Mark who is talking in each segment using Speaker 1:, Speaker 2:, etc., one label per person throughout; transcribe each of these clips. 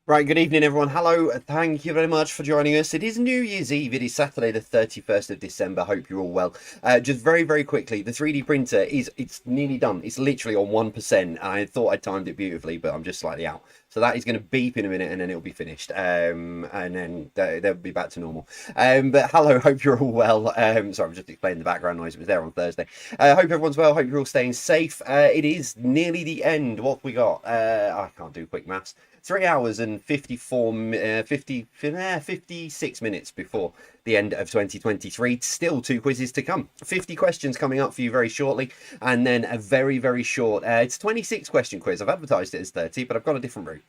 Speaker 1: Right, good evening, everyone. Hello, thank you very much for joining us. It is New Year's Eve. It is Saturday, the 31st of December. Hope you're all well. Just very, very quickly, the 3D printer it's nearly done. It's literally on 1%. I thought I timed it beautifully, but I'm just slightly out. So that is going to beep in a minute and then it'll be finished. And then they'll be back to normal. But hello, hope you're all well. Sorry, I'm just explaining the background noise. It was there on Thursday. Hope everyone's well. Hope you're all staying safe. It is nearly the end. What have we got? I can't do quick maths. 3 hours and 56 minutes before the end of 2023. Still two quizzes to come. 50 questions coming up for you very shortly. And then a very, very short, it's a 26 question quiz. I've advertised it as 30, but I've got a different route.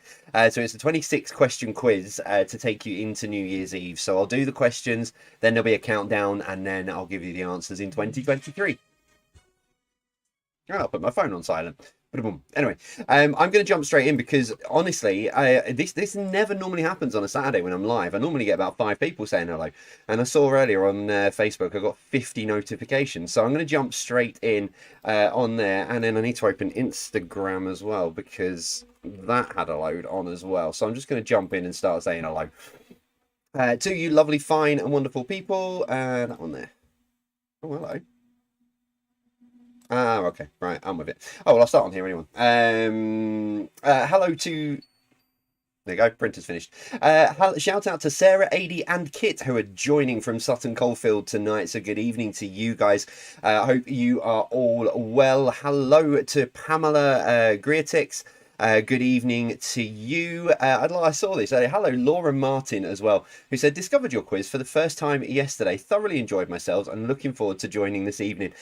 Speaker 1: So it's a 26 question quiz to take you into New Year's Eve. So I'll do the questions, then there'll be a countdown, and then I'll give you the answers in 2023. I'll put my phone on silent. Anyway, I'm going to jump straight in because honestly, this never normally happens on a Saturday when I'm live. I normally get about 5 people saying hello, and I saw earlier on Facebook I got 50 notifications. So I'm going to jump straight in on there, and then I need to open Instagram as well because that had a load on as well. So I'm just going to jump in and start saying hello to you, lovely, fine, and wonderful people. That one there. Oh, hello. Ah, okay, right, I'm with it. Oh, well, I'll start on here anyway. Hello to... There you go, printer's finished. Shout out to Sarah, Adi, and Kit, who are joining from Sutton Coldfield tonight. So good evening to you guys. I hope you are all well. Hello to Pamela Greatix. Good evening to you. I saw this. Hello, Laura Martin as well, who said, discovered your quiz for the first time yesterday. Thoroughly enjoyed myself and looking forward to joining this evening.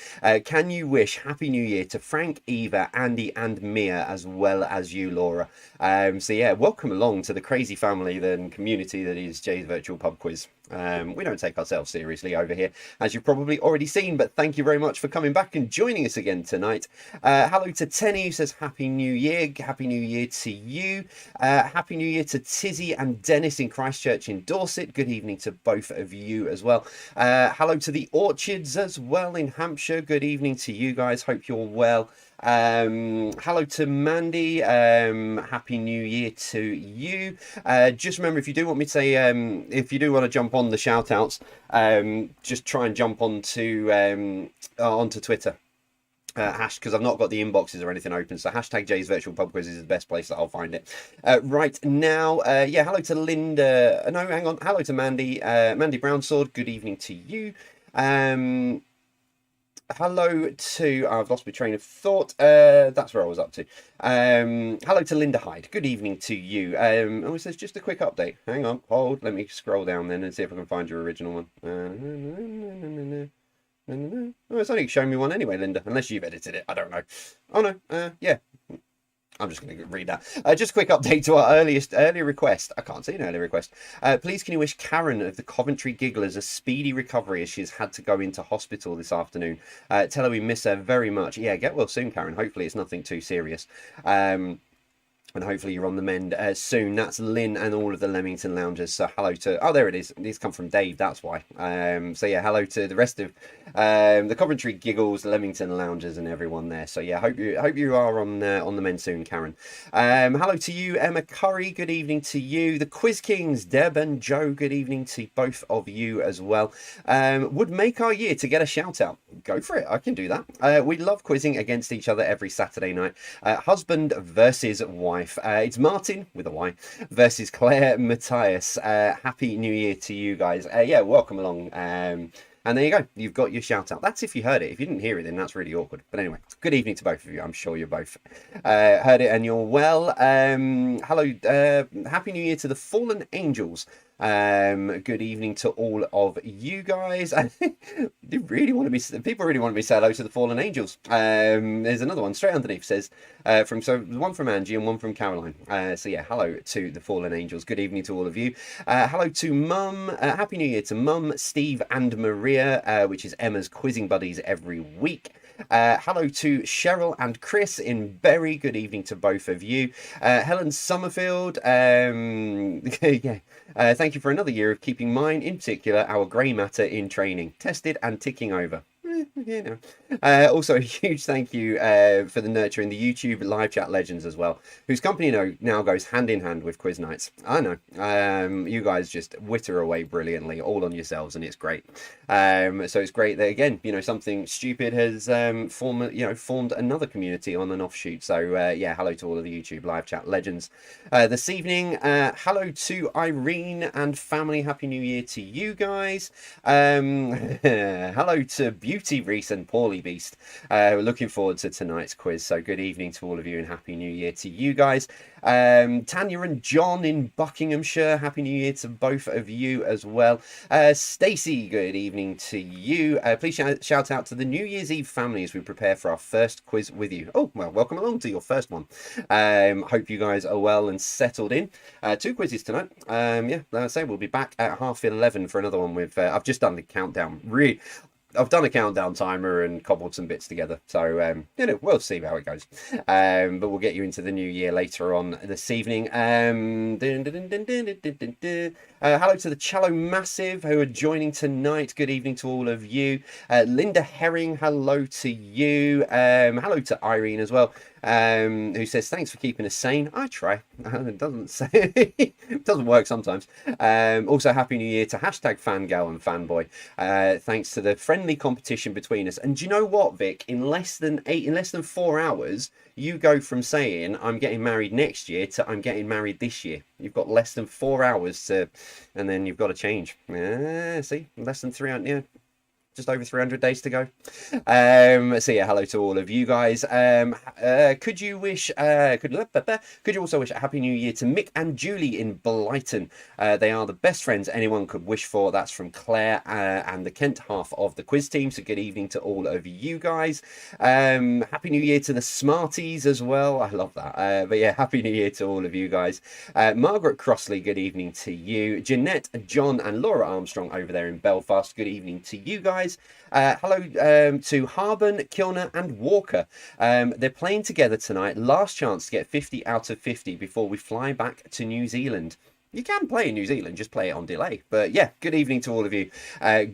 Speaker 1: Can you wish Happy New Year to Frank, Eva, Andy, and Mia, as well as you, Laura? So yeah, welcome along to the crazy family and community that is Jay's Virtual Pub Quiz. We don't take ourselves seriously over here, as you've probably already seen, but thank you very much for coming back and joining us again tonight. Hello to Tenny, who says Happy New Year. Happy New Year to you. Happy New Year to Tizzy and Dennis in Christchurch in Dorset. Good evening to both of you as well. Hello to the Orchards as well in Hampshire. Good evening to you guys. Hope you're well. Hello to Mandy. Happy New Year to you. Just remember, if you do want me to say, if you do want to jump on the shout outs, just try and jump onto Twitter. Because I've not got the inboxes or anything open, so hashtag Jay's Virtual Pub Quiz is the best place that I'll find it. Right now, yeah, hello to Linda. No, hang on. Hello to Mandy. Mandy Brownsword. Good evening to you. Hello to, I've lost my train of thought. That's where I was up to. Hello to Linda Hyde. Good evening to you. Oh, it says just a quick update. Hang on, hold. Let me scroll down then and see if I can find your original one. Oh, it's only showing me one anyway, Linda. Unless you've edited it, I don't know. Oh no, yeah. I'm just going to read that. Just a quick update to our earlier request. I can't see an earlier request. Please can you wish Karen of the Coventry Gigglers a speedy recovery as she's had to go into hospital this afternoon. Tell her we miss her very much. Yeah, get well soon, Karen. Hopefully it's nothing too serious. And hopefully you're on the mend soon. That's Lynn and all of the Leamington Loungers. So hello to... Oh, there it is. These come from Dave, that's why. So yeah, hello to the rest of the Coventry Giggles, the Leamington Loungers and everyone there. So yeah, hope you are on the mend soon, Karen. Hello to you, Emma Curry. Good evening to you. The Quiz Kings, Deb and Joe. Good evening to both of you as well. Would make our year to get a shout out. Go for it. I can do that. We love quizzing against each other every Saturday night. Husband versus wife. It's Martin with a Y versus Claire Matthias. Happy New Year to you guys. Yeah, welcome along. And there you go. You've got your shout out. That's if you heard it. If you didn't hear it, then that's really awkward. But anyway, good evening to both of you. I'm sure you both heard it and you're well. Hello. Happy New Year to the Fallen Angels. Good evening to all of you guys. People really want to say hello to the Fallen Angels. There's another one straight underneath says one from Angie and one from Caroline. So yeah, hello to the Fallen Angels. Good evening to all of you. Hello to Mum. Happy New Year to Mum, Steve, and Maria, which is Emma's quizzing buddies every week. Hello to Cheryl and Chris in Bury. Good evening to both of you. Helen Summerfield. Yeah. Thank you for another year of keeping mine, in particular, our grey matter in training. Tested and ticking over. You know. Also, a huge thank you for the nurturing the YouTube live chat legends as well, whose company now goes hand in hand with quiz nights. I know. You guys just witter away brilliantly, all on yourselves, and it's great. So it's great that again, something stupid has formed another community on an offshoot. So yeah, hello to all of the YouTube live chat legends this evening. Hello to Irene and family. Happy New Year to you guys. Hello to Beauty Reese and Paulie Beast. Looking forward to tonight's quiz. So good evening to all of you and Happy New Year to you guys. Tanya and John in Buckinghamshire, Happy New Year to both of you as well. Stacey, good evening to you. Please shout out to the New Year's Eve family as we prepare for our first quiz with you. Oh, well, welcome along to your first one. Hope you guys are well and settled in. 2 quizzes tonight. Yeah, like I say, we'll be back at 10:30 for another one with, I've just done the countdown. I've done a countdown timer and cobbled some bits together, so we'll see how it goes. But we'll get you into the new year later on this evening. Hello to the Cello Massive who are joining tonight. Good evening to all of you. Linda Herring, hello to you. Hello to Irene as well. Who says thanks for keeping us sane. I try. It doesn't say it doesn't work sometimes. Also happy new year to #fangirl and fanboy. Thanks to the friendly competition between us. And do you know what, Vic? In less than 4 hours, you go from saying I'm getting married next year to I'm getting married this year. You've got less than 4 hours to, and then you've got to change. See, less than 300. Yeah. Just over 300 days to go. So yeah, hello to all of you guys. Could you also wish a happy new year to Mick and Julie in Blighton? They are the best friends anyone could wish for. That's from Claire and the Kent half of the quiz team. So good evening to all of you guys. Happy new year to the Smarties as well. I love that. But yeah, happy new year to all of you guys. Margaret Crossley, good evening to you. Jeanette, John and Laura Armstrong over there in Belfast. Good evening to you guys. Hello to Harben, Kilner and Walker. They're playing together tonight. Last chance to get 50 out of 50 before we fly back to New Zealand. You can play in New Zealand, just play it on delay. But yeah, good evening to all of you.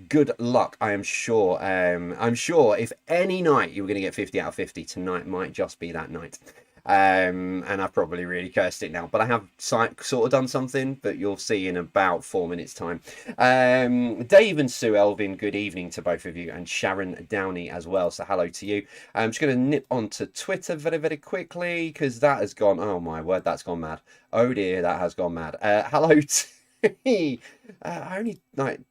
Speaker 1: Good luck, I am sure. I'm sure if any night you were going to get 50 out of 50, tonight might just be that night. And I've probably really cursed it now, but I have sort of done something, but you'll see in about 4 minutes time. Dave and Sue Elvin, good evening to both of you, and Sharon Downey as well, so hello to you. I'm just going to nip onto Twitter very, very quickly, because that has gone, oh my word, that's gone mad. Oh dear, that has gone mad. Hello to... I only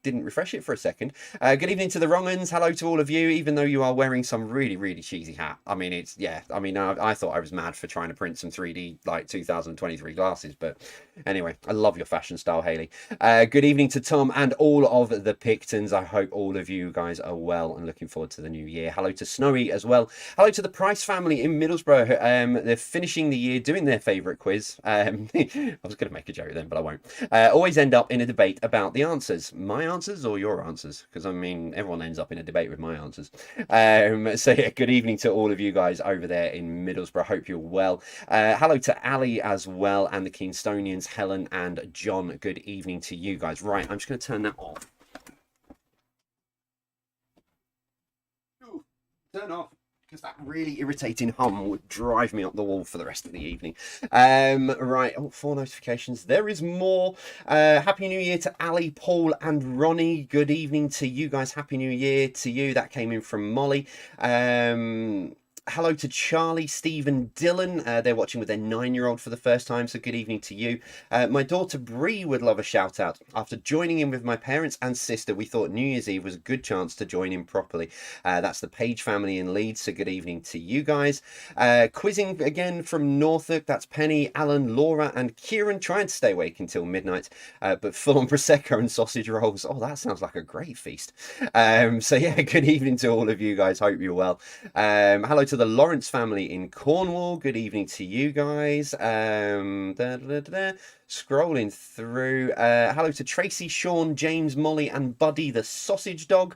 Speaker 1: didn't refresh it for a second. Good evening to the Wrong'uns. Hello to all of you, even though you are wearing some really, really cheesy hat. I mean, it's, yeah, I mean, I thought I was mad for trying to print some 3D, 2023 glasses, but anyway, I love your fashion style, Hayley. Good evening to Tom and all of the Pictons. I hope all of you guys are well and looking forward to the new year. Hello to Snowy as well. Hello to the Price family in Middlesbrough. They're finishing the year doing their favourite quiz. I was going to make a joke then, but I won't. Always end up in a debate about the answers. My answers or your answers? Because I mean, everyone ends up in a debate with my answers. So yeah, good evening to all of you guys over there in Middlesbrough. Hope you're well. Hello to Ali as well and the Kingstonians, Helen and John. Good evening to you guys. Right, I'm just going to turn that off. Ooh, turn off. Because that really irritating hum would drive me up the wall for the rest of the evening. Right, 4 notifications. There is more. Happy New Year to Ali, Paul and Ronnie. Good evening to you guys. Happy New Year to you. That came in from Molly. Hello to Charlie, Steve and Dylan. They're watching with their 9-year-old for the first time, so good evening to you. My daughter Bree would love a shout out. After joining in with my parents and sister, we thought New Year's Eve was a good chance to join in properly. That's the Page family in Leeds, so good evening to you guys. Quizzing again from Norfolk, that's Penny, Alan, Laura and Kieran, trying to stay awake until midnight, but full on Prosecco and sausage rolls. Oh, that sounds like a great feast. So yeah, good evening to all of you guys. Hope you're well. Hello to the Lawrence family in Cornwall. Good evening to you guys. Scrolling through. Hello to Tracy, Sean, James, Molly and Buddy the sausage dog.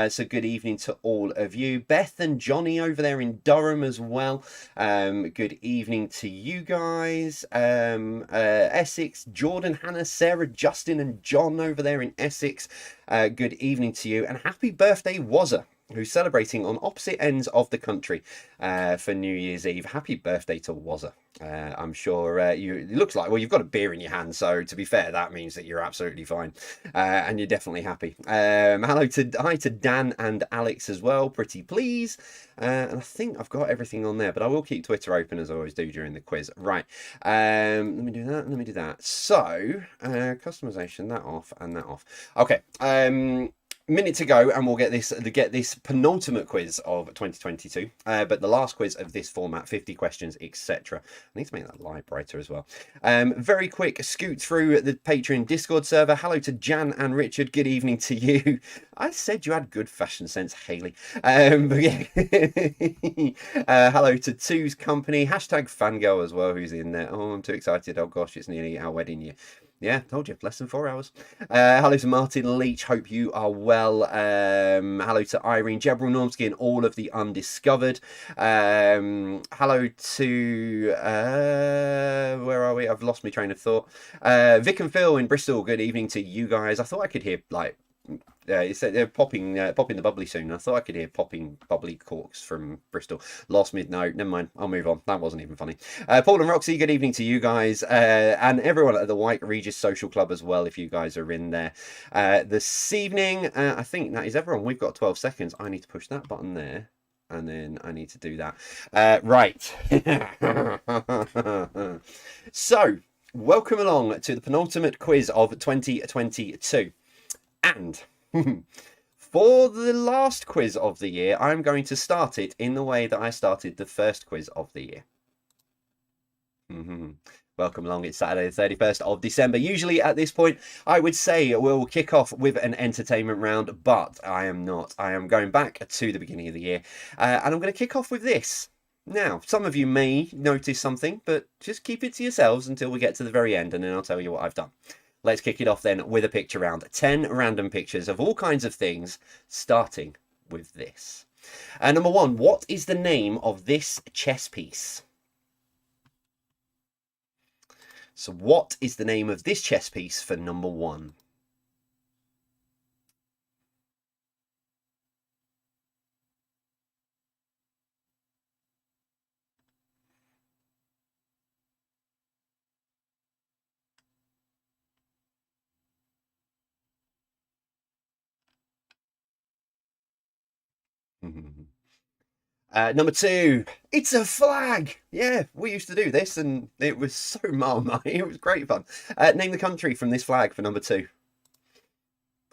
Speaker 1: So good evening to all of you. Beth and Johnny over there in Durham as well. Good evening to you guys. Essex, Jordan, Hannah, Sarah, Justin and John over there in Essex. Good evening to you and happy birthday, Wazza. who's celebrating on opposite ends of the country for New Year's Eve. Happy birthday to Wazza. I'm sure it looks like, well, you've got a beer in your hand, so to be fair, that means that you're absolutely fine and you're definitely happy. Hi to Dan and Alex as well, pretty please. And I think I've got everything on there, but I will keep Twitter open as I always do during the quiz. Right, let me do that. So, customization, that off and that off. Okay, minute to go and we'll get this penultimate quiz of 2022 but the last quiz of this format, 50 questions, etc. I need to make that light brighter as well. Very quick scoot through the Patreon Discord server. Hello to Jan and Richard, good evening to you. I said you had good fashion sense, Haley. But yeah. Hello to Two's Company, hashtag fangirl as well, who's in there. Oh, I'm too excited. Oh gosh, it's nearly our wedding year. Yeah, told you, less than 4 hours. Hello to Martin Leach, hope you are well. Hello to Irene Jebrel Normsky and all of the undiscovered. Hello to, where are we? I've lost my train of thought. Vic and Phil in Bristol, good evening to you guys. I thought I could hear, like, it said they're popping the bubbly soon. I thought I could hear popping bubbly corks from Bristol. Lost me. No, never mind. I'll move on. That wasn't even funny. Paul and Roxy, good evening to you guys and everyone at the White Regis Social Club as well. If you guys are in there this evening, I think that is everyone. We've got 12 seconds. I need to push that button there. And then I need to do that. Right. So, welcome along to the penultimate quiz of 2022. And for the last quiz of the year, I'm going to start it in the way that I started the first quiz of the year. Welcome along. It's Saturday the 31st of December. Usually at this point, I would say we'll kick off with an entertainment round, but I am not. I am going back to the beginning of the year, and I'm going to kick off with this. Now, some of you may notice something, but just keep it to yourselves until we get to the very end, and then I'll tell you what I've done. Let's kick it off then with a picture round. 10 random pictures of all kinds of things, starting with this. Number one, what is the name of this chess piece? So what is the name of this chess piece for number one? Number two, it's a flag. Yeah, we used to do this and it was so marmite. It was great fun. Name the country from this flag for number two.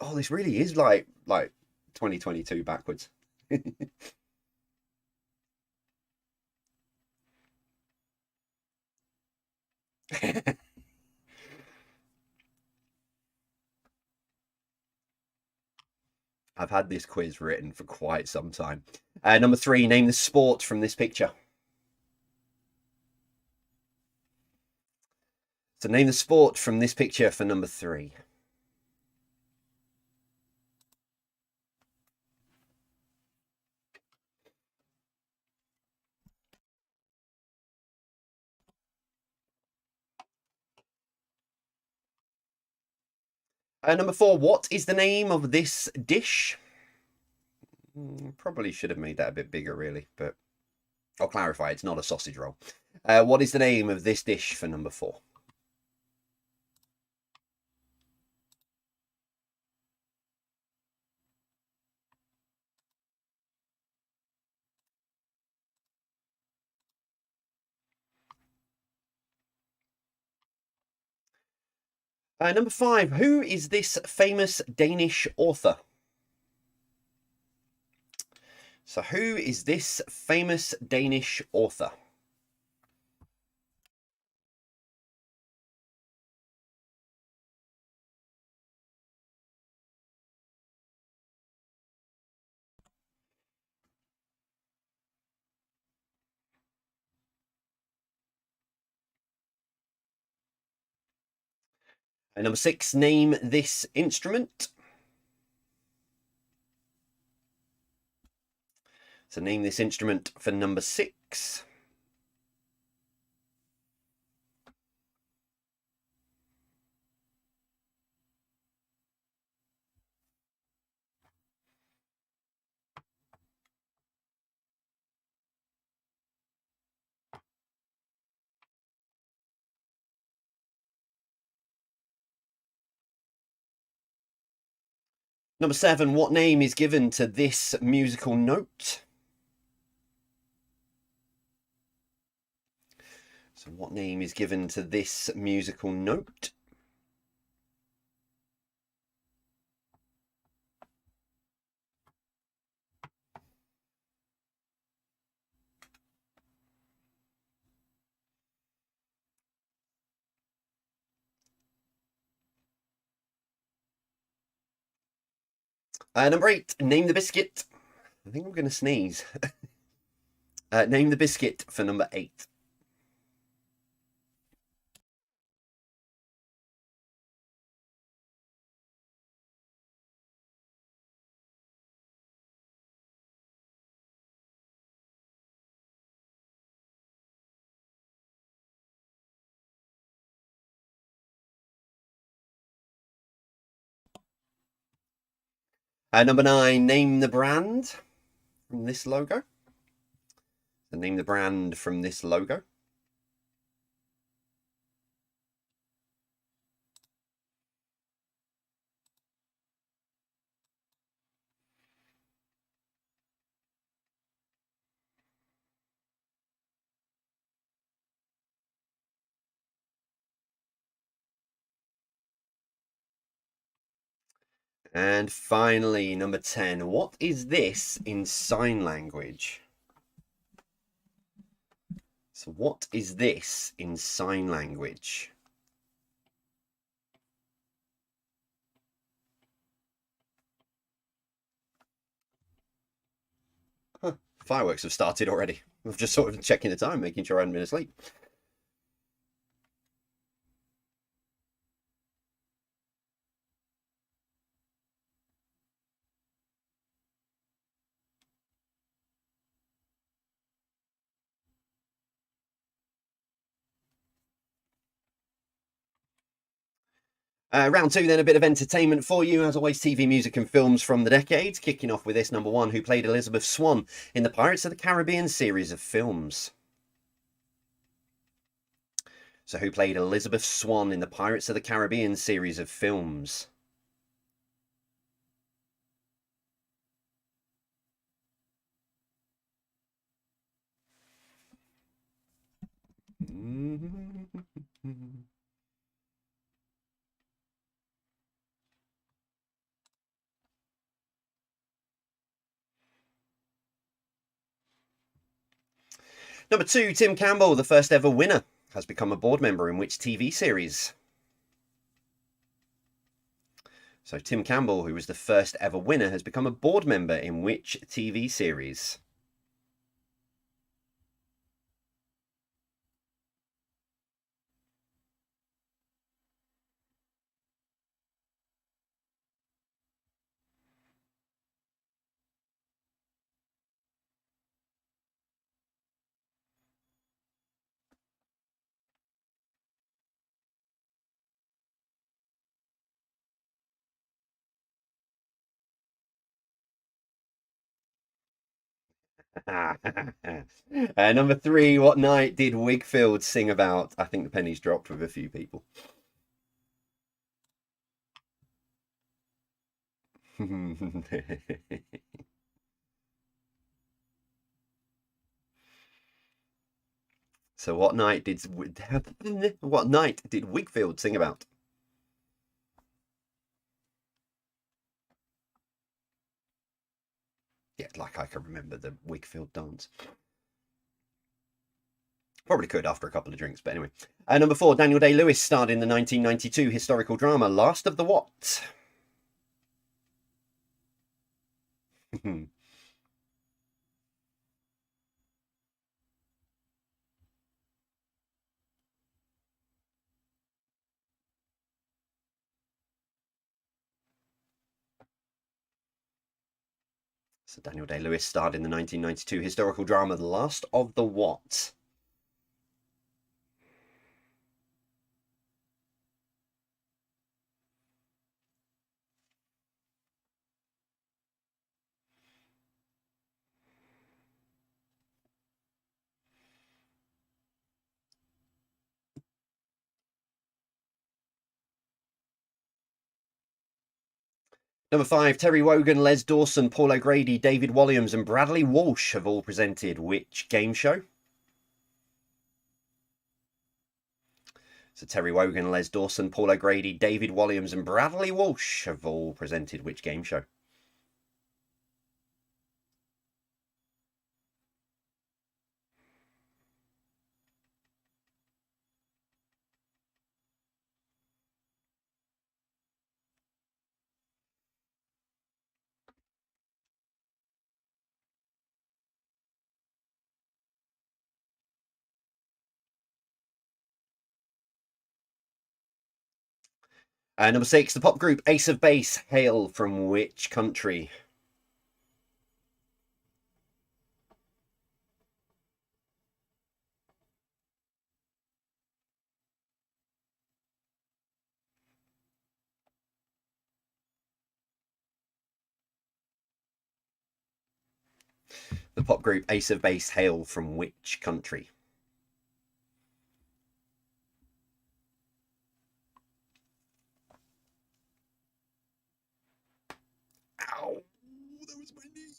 Speaker 1: Oh, this really is like 2022 backwards. I've had this quiz written for quite some time. Number three, name the sport from this picture. So name the sport from this picture for number three. Number four, what is the name of this dish? Probably should have made that a bit bigger, really, but I'll clarify, it's not a sausage roll. What is the name of this dish for number four? Number five, who is this famous Danish author? So who is this famous Danish author? And number six, name this instrument. So name this instrument for number six. Number 7, what name is given to this musical note? So what name is given to this musical note? Number 8, name the biscuit. I think I'm going to sneeze. Name the biscuit for number 8. Number 9, name the brand from this logo. So name the brand from this logo. And finally, number 10, what is this in sign language? So what is this in sign language? Huh. Fireworks have started already. I'm just sort of checking the time, making sure I hadn't been asleep. Round 2, then, a bit of entertainment for you. As always, TV, music and films from the decades. Kicking off with this, number 1, who played Elizabeth Swann in the Pirates of the Caribbean series of films. So who played Elizabeth Swann in the Pirates of the Caribbean series of films? Number 2, Tim Campbell, the first ever winner, has become a board member in which TV series? So Tim Campbell, who was the first ever winner, has become a board member in which TV series? Number 3, what night did Wigfield sing about? I think the penny's dropped with a few people. So what night did Wigfield sing about? Yeah, like I can remember the Wigfield dance. Probably could after a couple of drinks, but anyway. Number 4, Daniel Day-Lewis starred in the 1992 historical drama Last of the What? So Daniel Day-Lewis starred in the 1992 historical drama The Last of the What? Number 5, Terry Wogan, Les Dawson, Paul O'Grady, David Walliams and Bradley Walsh have all presented which game show? So Terry Wogan, Les Dawson, Paul O'Grady, David Walliams and Bradley Walsh have all presented which game show? Number 6, the pop group Ace of Base hail from which country? The pop group Ace of Base hail from which country? Ow! That was my knee.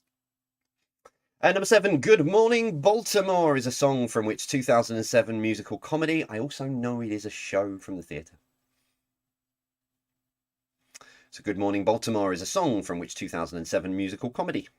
Speaker 1: Number 7, Good Morning Baltimore is a song from which 2007 musical comedy? I also know it is a show from the theatre. So Good Morning Baltimore is a song from which 2007 musical comedy?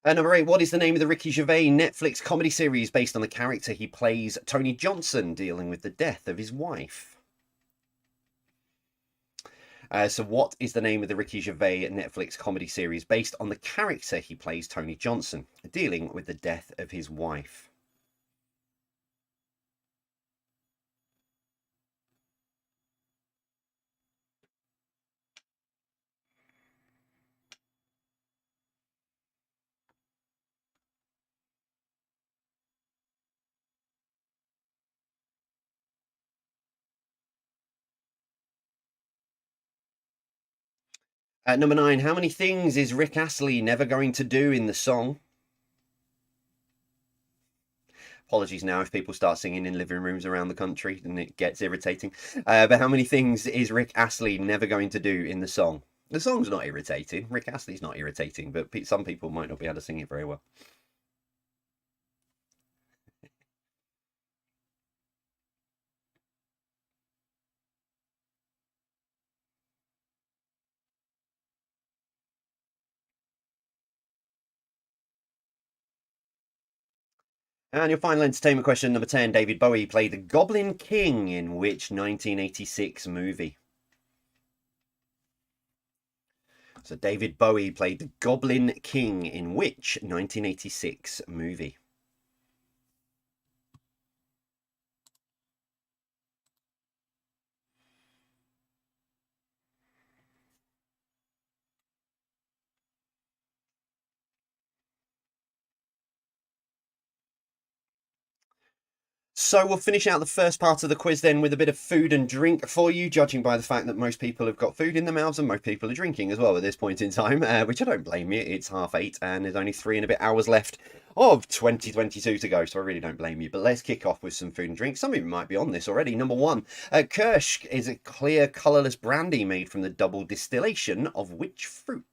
Speaker 1: Number 8, what is the name of the Ricky Gervais Netflix comedy series based on the character he plays, Tony Johnson, dealing with the death of his wife? So what is the name of the Ricky Gervais Netflix comedy series based on the character he plays, Tony Johnson, dealing with the death of his wife? Number 9, how many things is Rick Astley never going to do in the song? Apologies now if people start singing in living rooms around the country and it gets irritating. But how many things is Rick Astley never going to do in the song? The song's not irritating. Rick Astley's not irritating, but some people might not be able to sing it very well. And your final entertainment question, number 10. David Bowie played the Goblin King in which 1986 movie? So David Bowie played the Goblin King in which 1986 movie? So we'll finish out the first part of the quiz then with a bit of food and drink for you, judging by the fact that most people have got food in their mouths and most people are drinking as well at this point in time, which I don't blame you. It's 8:30 and there's only 3 and a bit hours left of 2022 to go, so I really don't blame you. But let's kick off with some food and drink. Some of you might be on this already. Number 1, Kirsch is a clear, colourless brandy made from the double distillation of which fruit?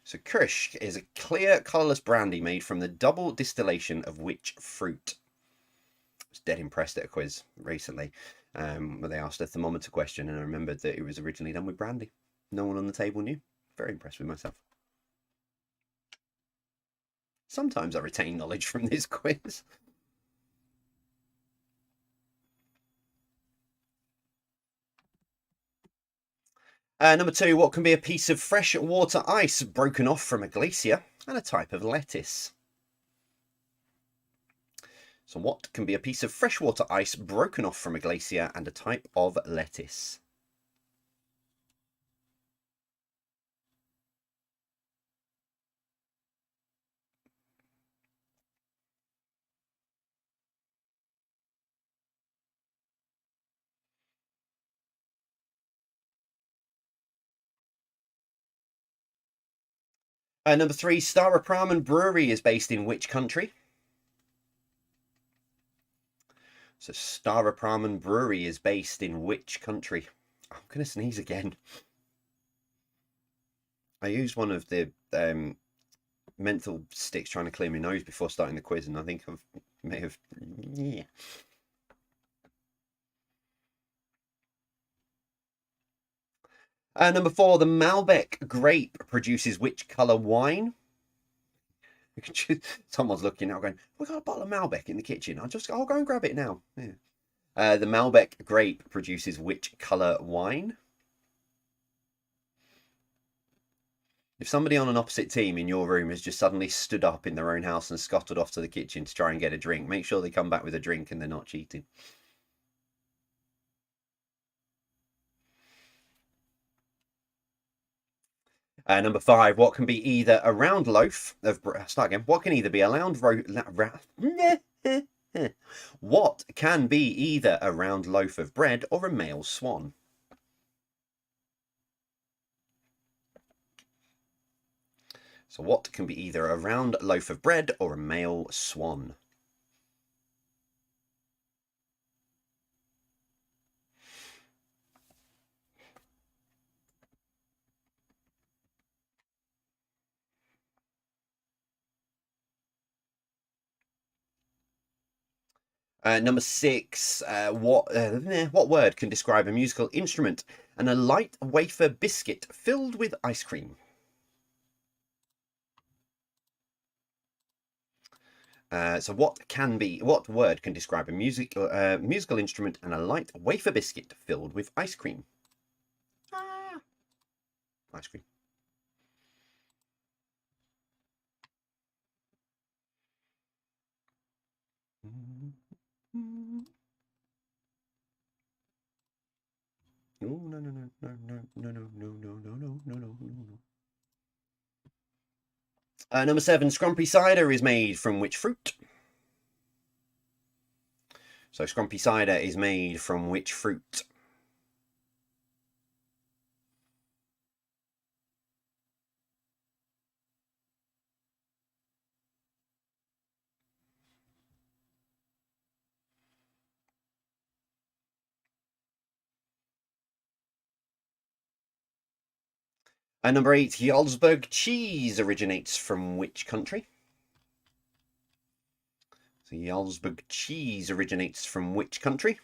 Speaker 1: So Kirsch is a clear, colourless brandy made from the double distillation of which fruit? I was dead impressed at a quiz recently where they asked a thermometer question and I remembered that it was originally done with brandy. No one on the table knew. Very impressed with myself. Sometimes I retain knowledge from this quiz. Number 2, what can be a piece of fresh water ice broken off from a glacier and a type of lettuce? So what can be a piece of freshwater ice broken off from a glacier and a type of lettuce? Number 3, Starapraman Brewery is based in which country? So Starapraman Brewery is based in which country? I'm going to sneeze again. I used one of the menthol sticks trying to clear my nose before starting the quiz, and I think I may have... Yeah. Number 4, the Malbec grape produces which colour wine? Someone's looking now going, we've got a bottle of Malbec in the kitchen. I'll go and grab it now. Yeah. The Malbec grape produces which colour wine? If somebody on an opposite team in your room has just suddenly stood up in their own house and scuttled off to the kitchen to try and get a drink, make sure they come back with a drink and they're not cheating. Number 5, what can be either a round loaf of bread? Start again. What can either be a what can be either a round loaf of bread or a male swan? So what can be either a round loaf of bread or a male swan? Number 6, what word can describe a musical instrument and a light wafer biscuit filled with ice cream? So what word can describe a musical instrument and a light wafer biscuit filled with ice cream? Ice cream. No, no, no, no, no, no, no, no, no, no, no, no, no, no, no. Number 7, Scrumpy cider is made from which fruit? So Scrumpy cider is made from which fruit? Number 8, Jarlsberg cheese originates from which country? So Jarlsberg cheese originates from which country?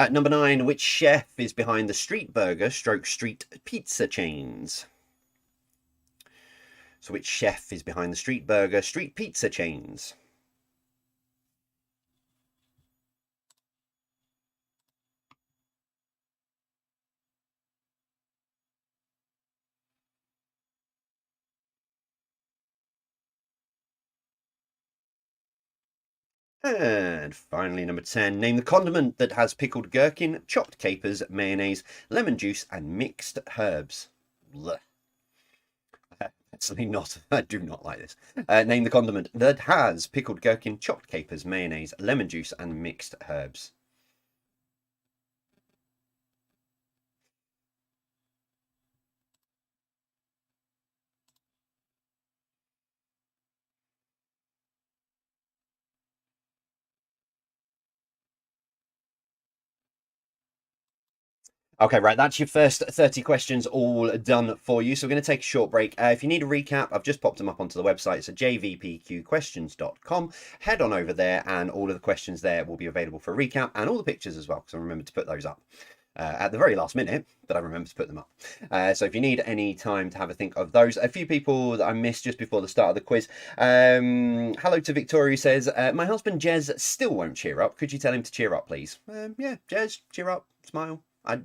Speaker 1: Number 9, which chef is behind the street burger stroke street pizza chains? So which chef is behind the street burger street pizza chains? And finally, number 10, name the condiment that has pickled gherkin, chopped capers, mayonnaise, lemon juice, and mixed herbs. Blech. Absolutely not. I do not like this. Name the condiment that has pickled gherkin, chopped capers, mayonnaise, lemon juice, and mixed herbs. Okay, right, that's your first 30 questions all done for you. So we're going to take a short break. If you need a recap, I've just popped them up onto the website. It's at jvpqquestions.com. Head on over there, and all of the questions there will be available for a recap, and all the pictures as well, because I remembered to put those up at the very last minute, but I remember to put them up. So if you need any time to have a think of those, a few people that I missed just before the start of the quiz. Hello to Victoria, who says, my husband Jez still won't cheer up. Could you tell him to cheer up, please? Yeah, Jez, cheer up, smile. I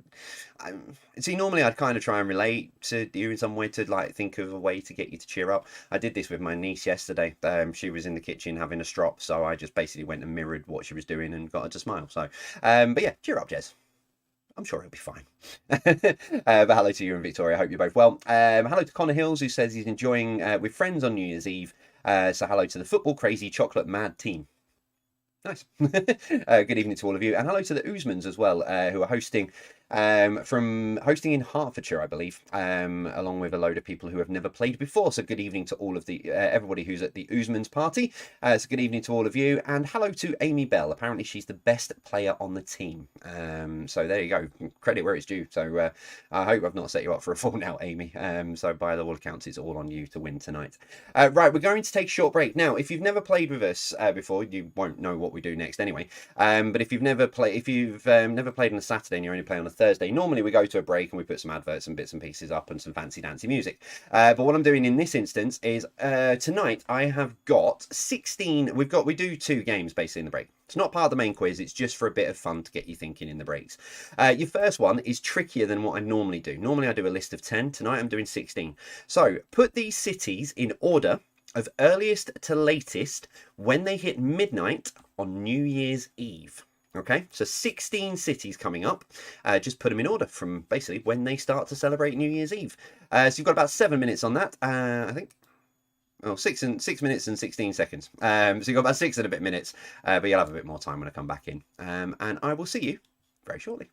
Speaker 1: see. Normally, I'd kind of try and relate to you in some way to like think of a way to get you to cheer up. I did this with my niece yesterday. She was in the kitchen having a strop, so I just basically went and mirrored what she was doing and got her to smile. So, but yeah, cheer up, Jez. I'm sure he'll be fine. But hello to you and Victoria. I hope you're both well. Hello to Connor Hills, who says he's enjoying with friends on New Year's Eve. So hello to the football crazy chocolate mad team. Nice. Good evening to all of you, and hello to the Oosmans as well, who are hosting in Hertfordshire, I believe, along with a load of people who have never played before. So good evening to all of the everybody who's at the Oosmans party. So good evening to all of you, and hello to Amy Bell. Apparently she's the best player on the team. So there you go, credit where it's due. So I hope I've not set you up for a fall now, Amy. So by all accounts, it's all on you to win tonight. Right, we're going to take a short break now. If you've never played with us before, you won't know what we do next anyway. But if you've never played on a Saturday and you only play on a Thursday, normally we go to a break and we put some adverts and bits and pieces up and some fancy dancy music. But what I'm doing in this instance is tonight I have got 16. We do 2 games basically in the break. It's not part of the main quiz. It's just for a bit of fun to get you thinking in the breaks. Your first one is trickier than what I normally do. Normally I do a list of 10. Tonight I'm doing 16. So put these cities in order of earliest to latest when they hit midnight on New Year's Eve. Okay, so 16 cities coming up. Just put them in order from basically when they start to celebrate New Year's Eve. So you've got about 7 minutes on that, I think. Oh, 6 minutes and 16 seconds. So you've got about 6 and a bit minutes, but you'll have a bit more time when I come back in. And I will see you very shortly.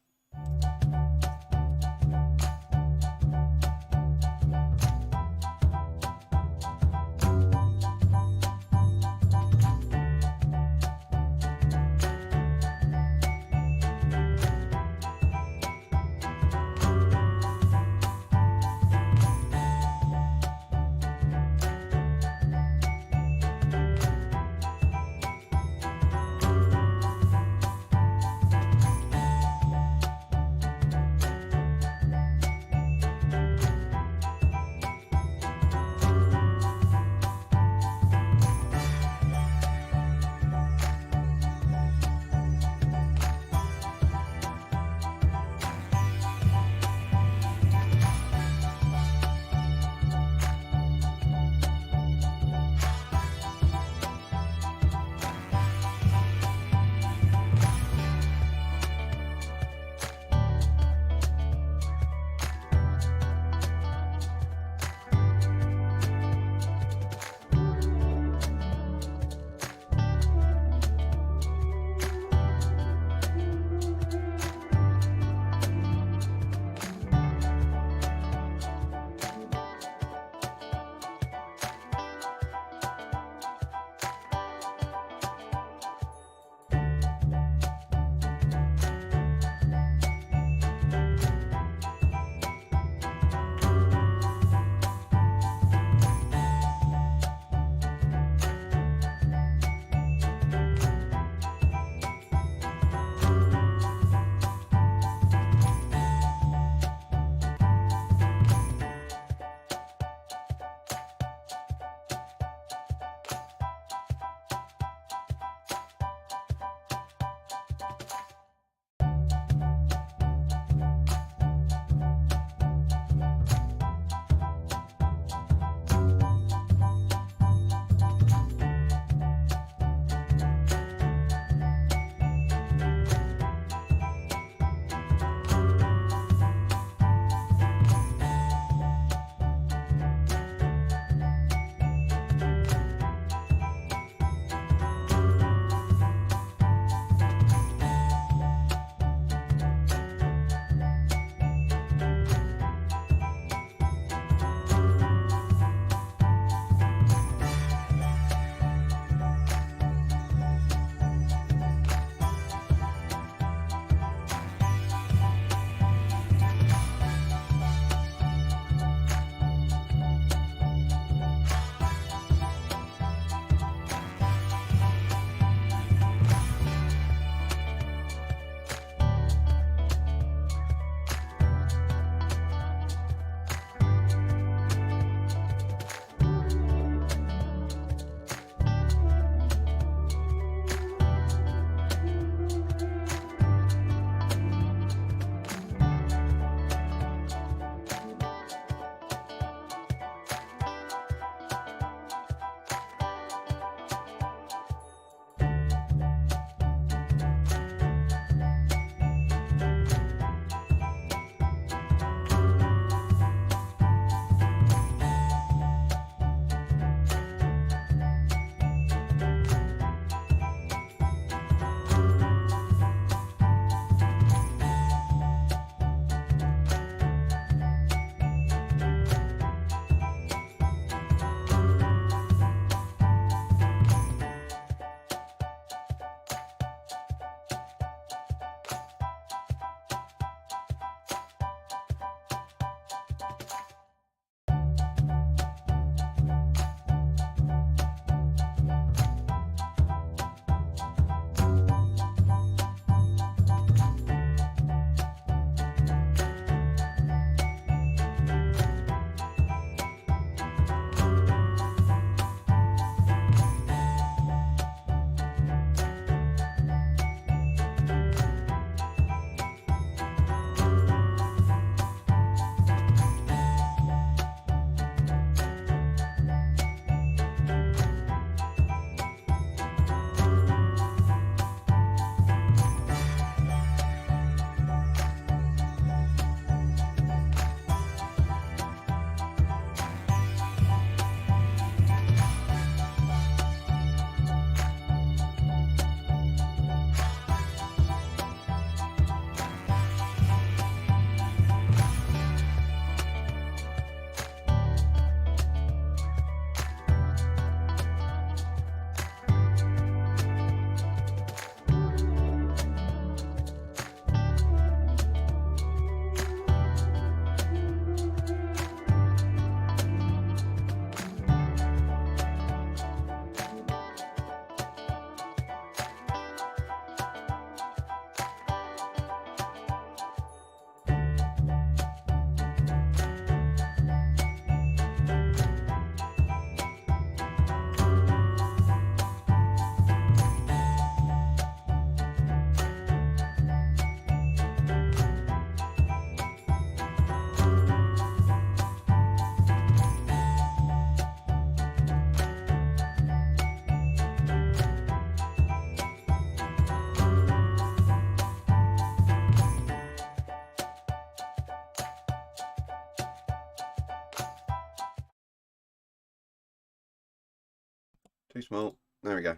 Speaker 1: Too small. There we go.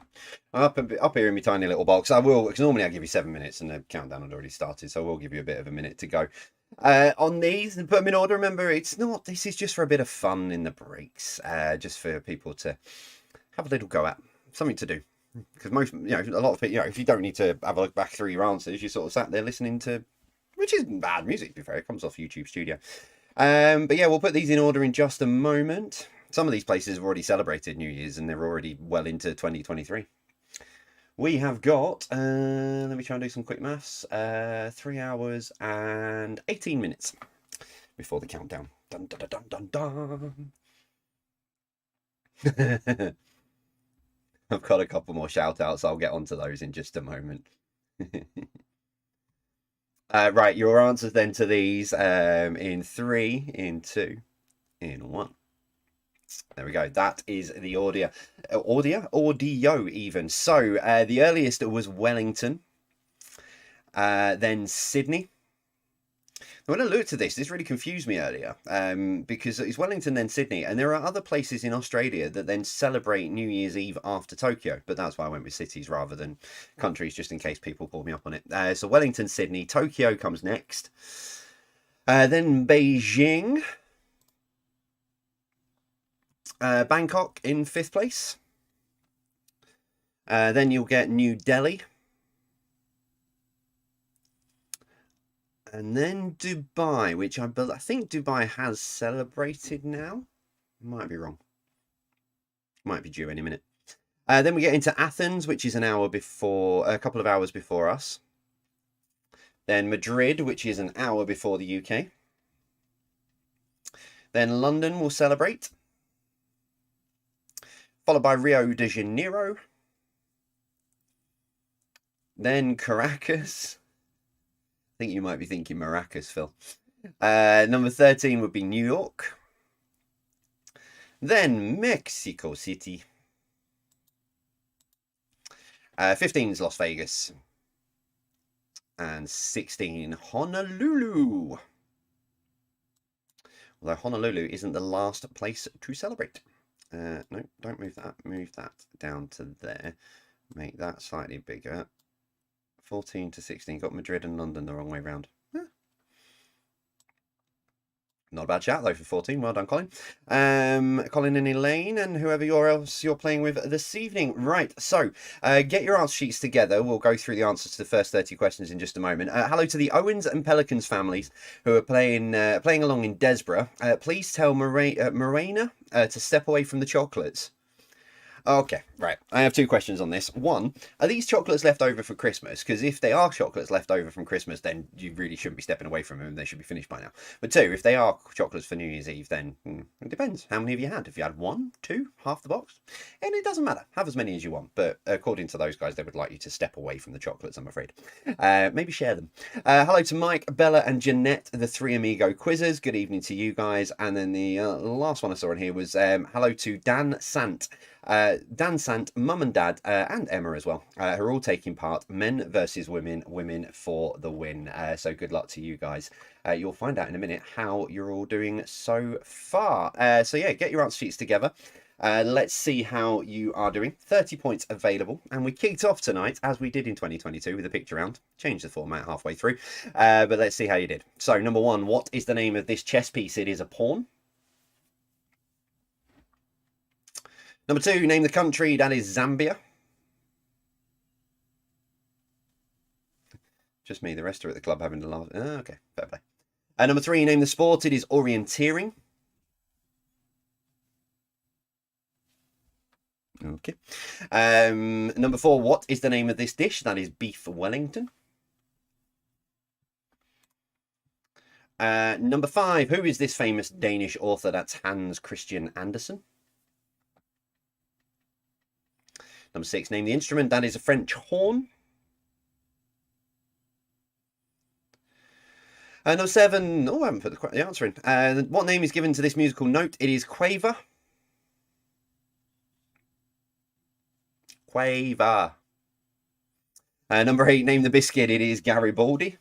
Speaker 1: Up here in my tiny little box. I will, because normally I give you 7 minutes and the countdown had already started, so I will give you a bit of a minute to go. On these and put them in order. Remember, this is just for a bit of fun in the breaks, just for people to have a little go at, something to do. Because most, a lot of people, if you don't need to have a look back through your answers, you sort of sat there listening to, which isn't bad music, to be fair. It comes off YouTube Studio. But yeah, we'll put these in order in just a moment. Some of these places have already celebrated New Year's and they're already well into 2023. We have got, let me try and do some quick maths, 3 hours and 18 minutes before the countdown. Dun, dun, dun, dun, dun, dun. I've got a couple more shout outs. I'll get onto those in just a moment. Right, your answers then to these in 3, in 2, in 1. There we go. That is the audio even. So the earliest was Wellington, then Sydney. When I looked at this really confused me earlier because it's Wellington, then Sydney, and there are other places in Australia that then celebrate New Year's Eve after Tokyo, but that's why I went with cities rather than countries, just in case people pull me up on it. So Wellington, Sydney, Tokyo comes next, then Beijing, Bangkok in 5th place, then you'll get New Delhi. And then Dubai, which I think Dubai has celebrated now. Might be wrong. Might be due any minute. Then we get into Athens, which is a couple of hours before us. Then Madrid, which is an hour before the UK. Then London will celebrate. Followed by Rio de Janeiro. Then Caracas. I think you might be thinking Maracas, Phil. Number 13 would be New York. Then Mexico City. 15 is Las Vegas. And 16, Honolulu. Although Honolulu isn't the last place to celebrate. No, don't move that. Move that down to there. Make that slightly bigger. 14 to 16. Got Madrid and London the wrong way round. Not a bad shout though for 14. Well done, Colin. Colin and Elaine and whoever else you're playing with this evening. Right, so get your answer sheets together. We'll go through the answers to the first 30 questions in just a moment. Hello to the Owens and Pelicans families who are playing along in Desborough. Please tell Morena to step away from the chocolates. Okay, right. I have 2 questions on this. One, are these chocolates left over for Christmas? Because if they are chocolates left over from Christmas, then you really shouldn't be stepping away from them. They should be finished by now. But 2, if they are chocolates for New Year's Eve, then it depends. How many have you had? If you had 1, 2, half the box? And it doesn't matter. Have as many as you want. But according to those guys, they would like you to step away from the chocolates, I'm afraid. Maybe share them. Hello to Mike, Bella and Jeanette, the 3 Amigo quizzers. Good evening to you guys. And then the last one I saw in here was hello to Dan Sant. Dan Sant, Mum and Dad, and Emma as well, who are all taking part. Men versus women, women for the win. So good luck to you guys. You'll find out in a minute how you're all doing so far. So yeah, get your answer sheets together. Let's see how you are doing. 30 points available. And we kicked off tonight, as we did in 2022, with a picture round. Changed the format halfway through. But let's see how you did. So number 1, what is the name of this chess piece? It is a pawn. Number 2, name the country. That is Zambia. Just me. The rest are at the club having the last. Okay, fair play. Number 3, name the sport. It is orienteering. Okay. Number 4, what is the name of this dish? That is beef Wellington. Number 5, who is this famous Danish author? That's Hans Christian Andersen. Number 6, name the instrument. That is a French horn. Number 7, I haven't put the answer in. What name is given to this musical note? It is quaver. Quaver. Number 8, name the biscuit. It is Garibaldi.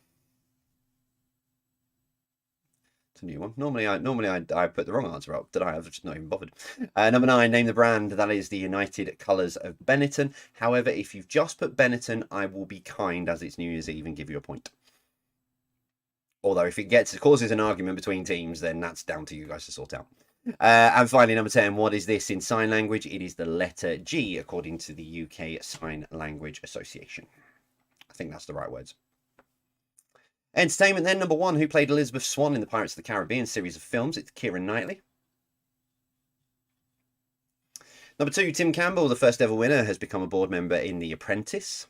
Speaker 1: It's a new one. Normally I put the wrong answer up. Did I? I've just not even bothered. Number 9, name the brand. That is the United Colours of Benetton. However, if you've just put Benetton, I will be kind as it's New Year's Eve and give you a point. Although if it causes an argument between teams, then that's down to you guys to sort out. And finally, number 10, what is this in sign language? It is the letter G, according to the UK Sign Language Association. I think that's the right words. Entertainment then, number 1, who played Elizabeth Swann in the Pirates of the Caribbean series of films? It's Keira Knightley. Number 2, Tim Campbell, the first ever winner, has become a board member in The Apprentice.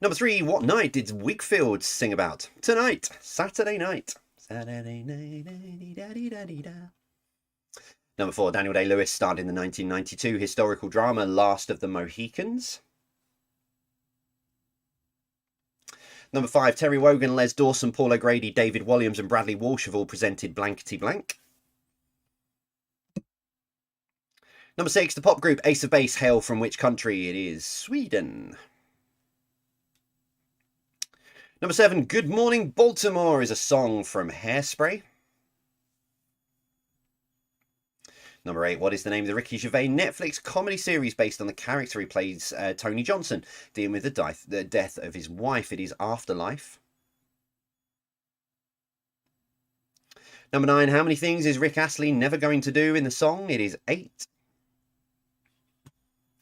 Speaker 1: Number 3, what night did Wigfield sing about? Tonight, Saturday night. Saturday night. Number 4, Daniel Day-Lewis starred in the 1992 historical drama Last of the Mohicans. Number 5, Terry Wogan, Les Dawson, Paul O'Grady, David Walliams and Bradley Walsh have all presented Blankety Blank. Number 6, the pop group Ace of Base hail from which country? It is Sweden. Number 7, Good Morning Baltimore is a song from Hairspray. Number 8, what is the name of the Ricky Gervais Netflix comedy series based on the character he plays, Tony Johnson, dealing with the death of his wife? It is Afterlife. Number 9, how many things is Rick Astley never going to do in the song? It is 8.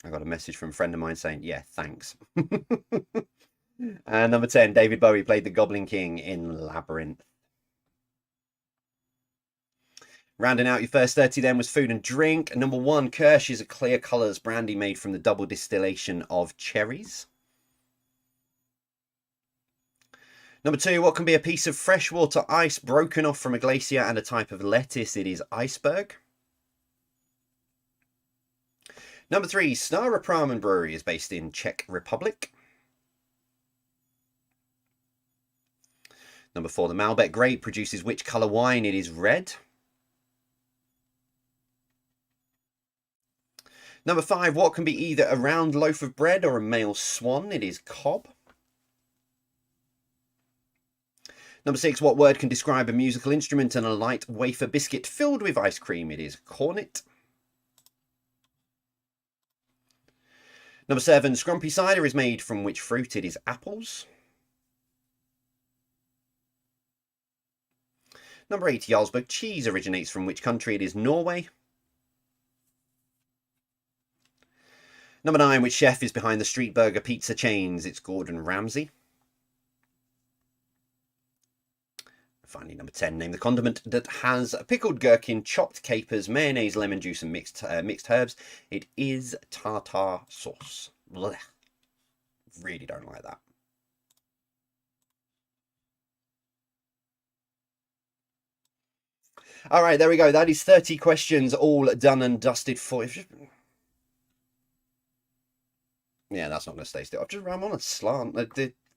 Speaker 1: I got a message from a friend of mine saying, yeah, thanks. And number 10, David Bowie played the Goblin King in Labyrinth. Rounding out your first 30 then was food and drink. Number 1, Kirsch is a clear colours brandy made from the double distillation of cherries. Number 2, what can be a piece of freshwater ice broken off from a glacier and a type of lettuce? It is iceberg. Number 3, Stara Pramen Brewery is based in Czech Republic. Number 4, the Malbec grape produces which colour wine? It is red. Number 5, what can be either a round loaf of bread or a male swan? It is cob. Number 6, what word can describe a musical instrument and a light wafer biscuit filled with ice cream? It is cornet. Number 7, Scrumpy cider is made from which fruit? It is apples. Number 8, Jarlsberg cheese originates from which country? It is Norway. Number 9, which chef is behind the street burger pizza chains? It's Gordon Ramsay. Finally, number 10, name the condiment that has pickled gherkin, chopped capers, mayonnaise, lemon juice and mixed herbs. It is tartar sauce. Blech. Really don't like that. All right, there we go. That is 30 questions all done and dusted for you. Yeah, that's not going to stay still. I'm on a slant.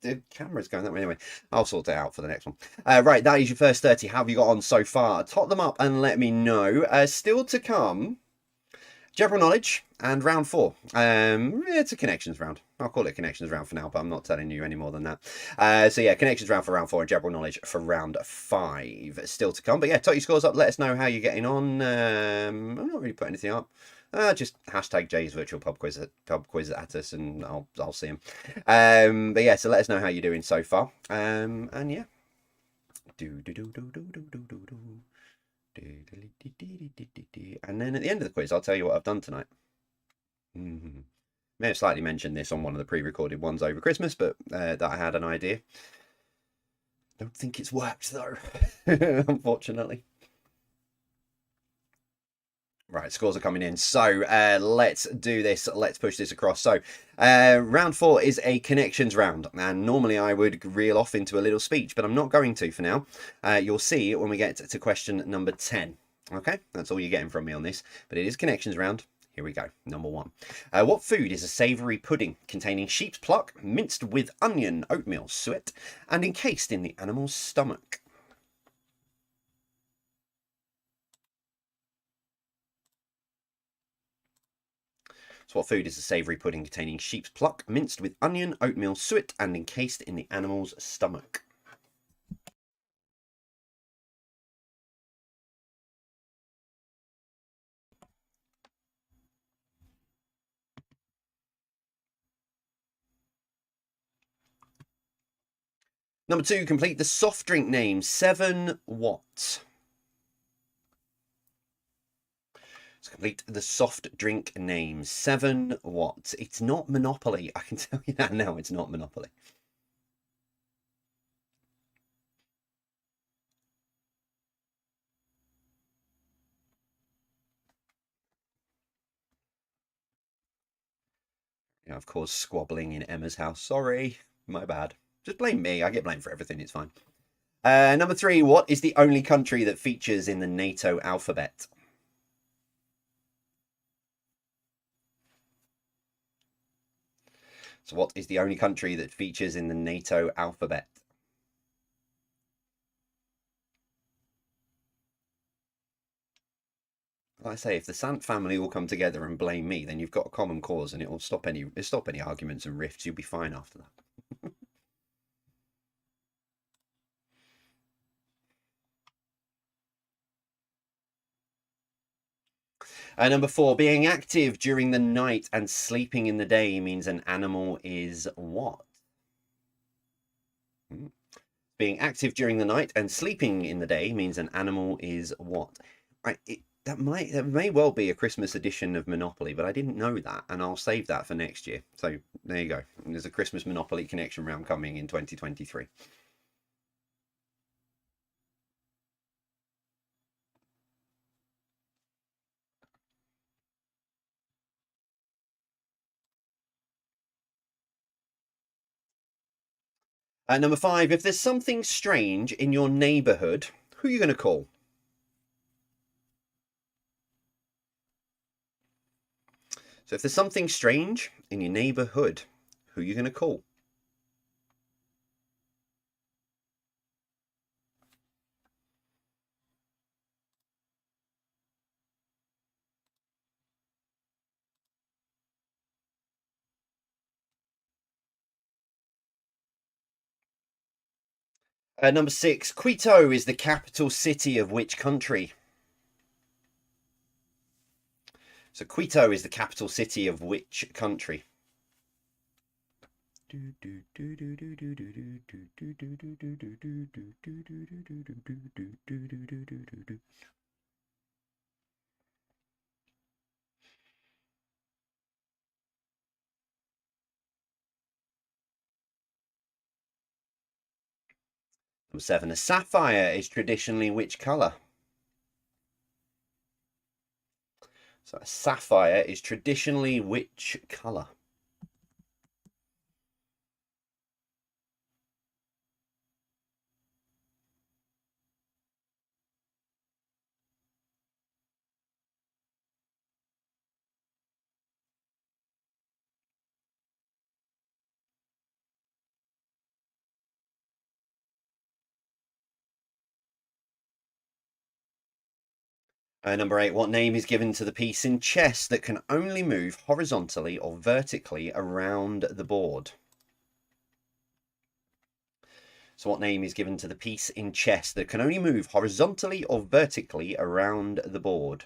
Speaker 1: The camera's going that way anyway. I'll sort it out for the next one. Right, that is your first 30. How have you got on so far? Top them up and let me know. Still to come, general knowledge and round 4. It's a connections round. I'll call it connections round for now, but I'm not telling you any more than that. So yeah, connections round for round 4 and general knowledge for round 5. Still to come. But yeah, tot your scores up. Let us know how you're getting on. I'm not really putting anything up. Just hashtag Jay's virtual pub quiz at us, and I'll see him. But yeah, so let us know how you're doing so far. And yeah, and then at the end of the quiz, I'll tell you what I've done tonight. May have slightly mentioned this on one of the pre-recorded ones over Christmas, but that I had an idea. Don't think it's worked though, unfortunately. Right, scores are coming in. So let's do this. Let's push this across. So round 4 is a connections round. And normally I would reel off into a little speech, but I'm not going to for now. You'll see when we get to question number 10. Okay, that's all you're getting from me on this. But it is connections round. Here we go. Number 1. What food is a savoury pudding containing sheep's pluck, minced with onion, oatmeal, suet, and encased in the animal's stomach? So what food is a savoury pudding containing sheep's pluck, minced with onion, oatmeal, suet, and encased in the animal's stomach? Number 2, complete the soft drink name. 7 what? So complete the soft drink name. 7 what? It's not Monopoly. I can tell you that now. It's not Monopoly. Yeah, of course, squabbling in Emma's house. Sorry, my bad. Just blame me. I get blamed for everything. It's fine. Number 3, what is the only country that features in the NATO alphabet? So what is the only country that features in the NATO alphabet? Like I say, if the Sant family all come together and blame me, then you've got a common cause, and it'll stop any arguments and rifts. You'll be fine after that. Number 4, being active during the night and sleeping in the day means an animal is what? Being active during the night and sleeping in the day means an animal is what? Right, that may well be a Christmas edition of Monopoly, but I didn't know that, and I'll save that for next year. So there you go. There's a Christmas Monopoly connection round coming in 2023. Number 5, if there's something strange in your neighbourhood, who are you going to call? So if there's something strange in your neighbourhood, who are you going to call? Number 6, Quito is the capital city of which country? So Quito is the capital city of which country? Number 7, a sapphire is traditionally which colour? So a sapphire is traditionally which colour? Number 8, what name is given to the piece in chess that can only move horizontally or vertically around the board? So what name is given to the piece in chess that can only move horizontally or vertically around the board?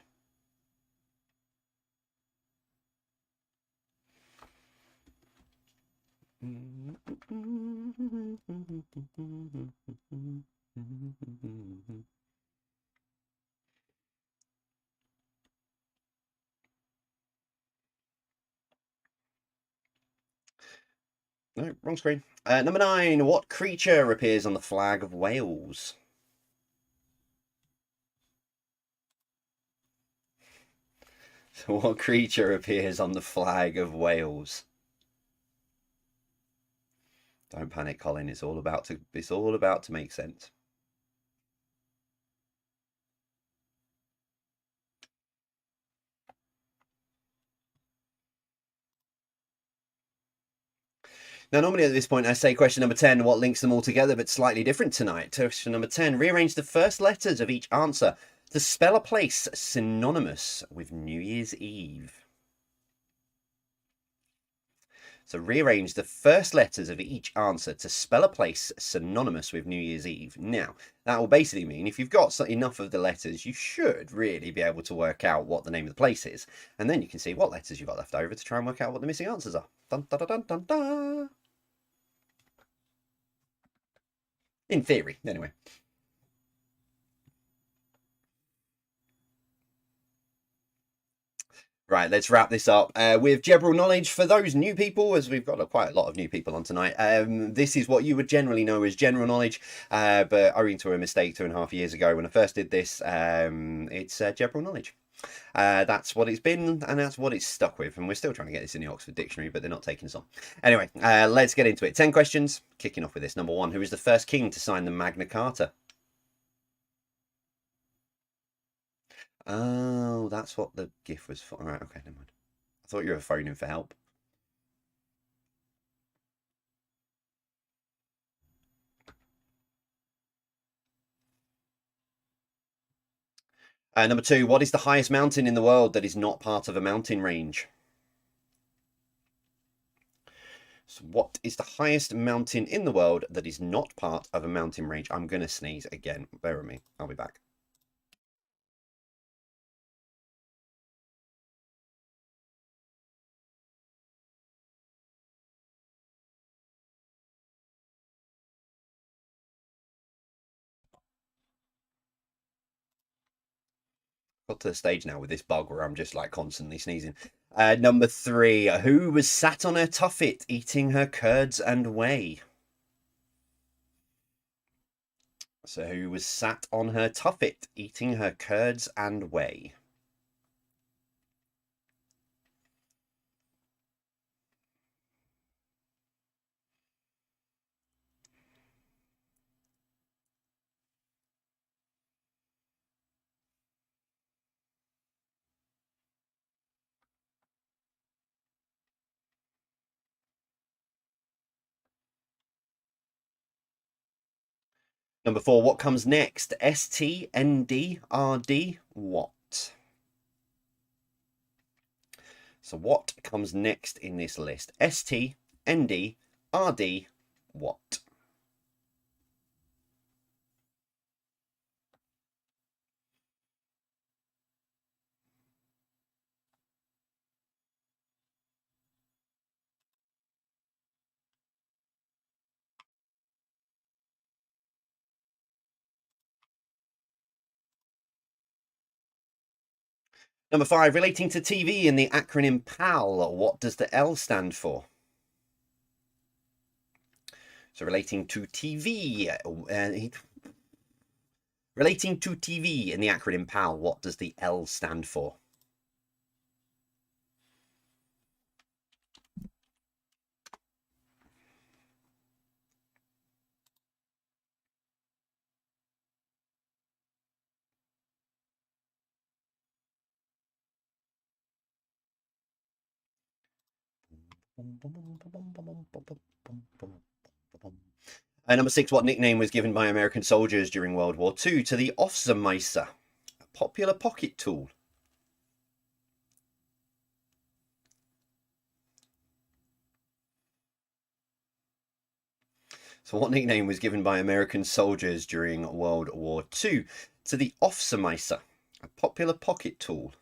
Speaker 1: No, wrong screen. Number 9, what creature appears on the flag of Wales? So what creature appears on the flag of Wales? Don't panic, Colin. It's all about to make sense. Now, normally at this point, I say question number 10, what links them all together, but slightly different tonight. Question number 10, rearrange the first letters of each answer to spell a place synonymous with New Year's Eve. So rearrange the first letters of each answer to spell a place synonymous with New Year's Eve. Now, that will basically mean if you've got enough of the letters, you should really be able to work out what the name of the place is. And then you can see what letters you've got left over to try and work out what the missing answers are. Dun, dun, dun, dun, dun, dun. In theory, anyway. Right, let's wrap this up with general knowledge for those new people, as we've got quite a lot of new people on tonight. This is what you would generally know as general knowledge, but owing to a mistake 2.5 years ago when I first did this, it's general knowledge. That's what it's been, and that's what it's stuck with. And we're still trying to get this in the Oxford Dictionary, but they're not taking us on. Anyway, let's get into it. 10 questions, kicking off with this. Number 1, who was the first king to sign the Magna Carta? Oh, that's what the GIF was for. All right, okay, never mind. I thought you were phoning for help. Number 2, what is the highest mountain in the world that is not part of a mountain range? So what is the highest mountain in the world that is not part of a mountain range? I'm going to sneeze again. Bear with me. I'll be back. Got to the stage now with this bug where I'm just like constantly sneezing. Number 3, who was sat on her tuffet eating her curds and whey? So who was sat on her tuffet eating her curds and whey? Number 4, what comes next? ST, ND, RD, what? So what comes next in this list? ST, ND, RD, what? Number 5, relating to TV in the acronym PAL, what does the L stand for? So relating to TV, relating to TV in the acronym PAL, what does the L stand for? Number 6, what nickname was given by American soldiers during World War II to the Officermeister, a popular pocket tool? So what nickname was given by American soldiers during World War II to the Officermeister, a popular pocket tool?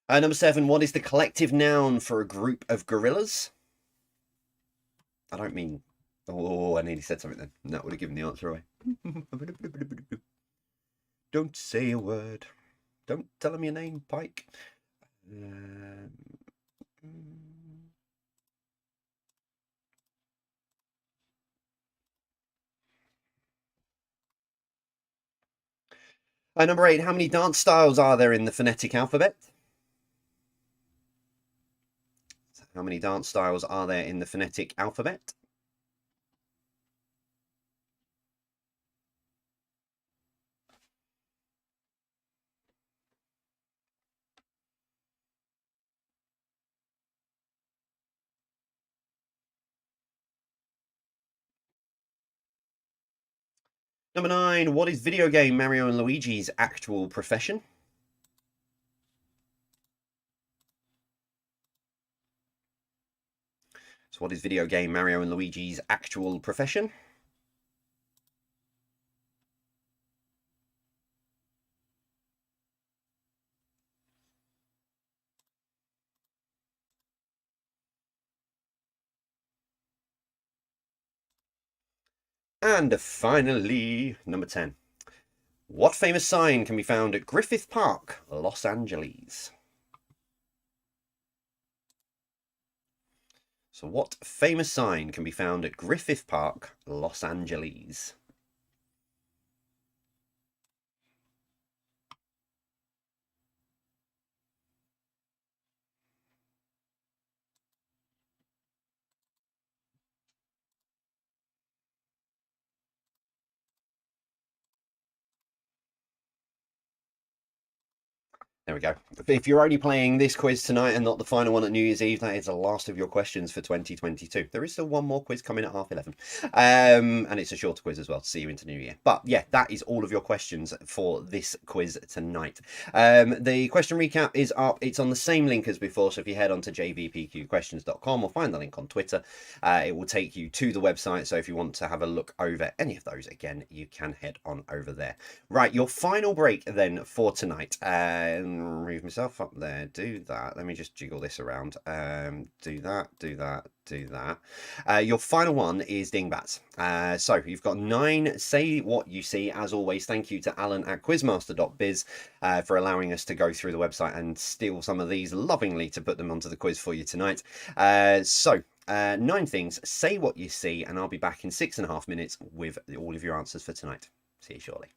Speaker 1: Number 7, what is the collective noun for a group of gorillas? I don't mean... Oh, I nearly said something then. That would have given the answer away. Don't say a word. Don't tell them your name, Pike. Number 8, how many dance styles are there in the phonetic alphabet? How many dance styles are there in the phonetic alphabet? Number 9, what is video game Mario and Luigi's actual profession? So what is video game Mario and Luigi's actual profession? And finally, number 10. What famous sign can be found at Griffith Park, Los Angeles? So what famous sign can be found at Griffith Park, Los Angeles? There we go. If you're only playing this quiz tonight and not the final one at New Year's Eve, that is the last of your questions for 2022. There is still one more quiz coming at 11:30. And it's a shorter quiz as well to see you into New Year. But yeah, that is all of your questions for this quiz tonight. The question recap is up. It's on the same link as before. So if you head on to jvpqquestions.com or find the link on Twitter, it will take you to the website. So if you want to have a look over any of those again, you can head on over there. Right, your final break then for tonight. Move myself up there, do that. Let me just jiggle this around. Do that, do that, do that. Your final one is Dingbats. So you've got 9. Say what you see. As always, thank you to Alan at quizmaster.biz for allowing us to go through the website and steal some of these lovingly to put them onto the quiz for you tonight. 9 things. Say what you see, and I'll be back in 6.5 minutes with all of your answers for tonight. See you shortly.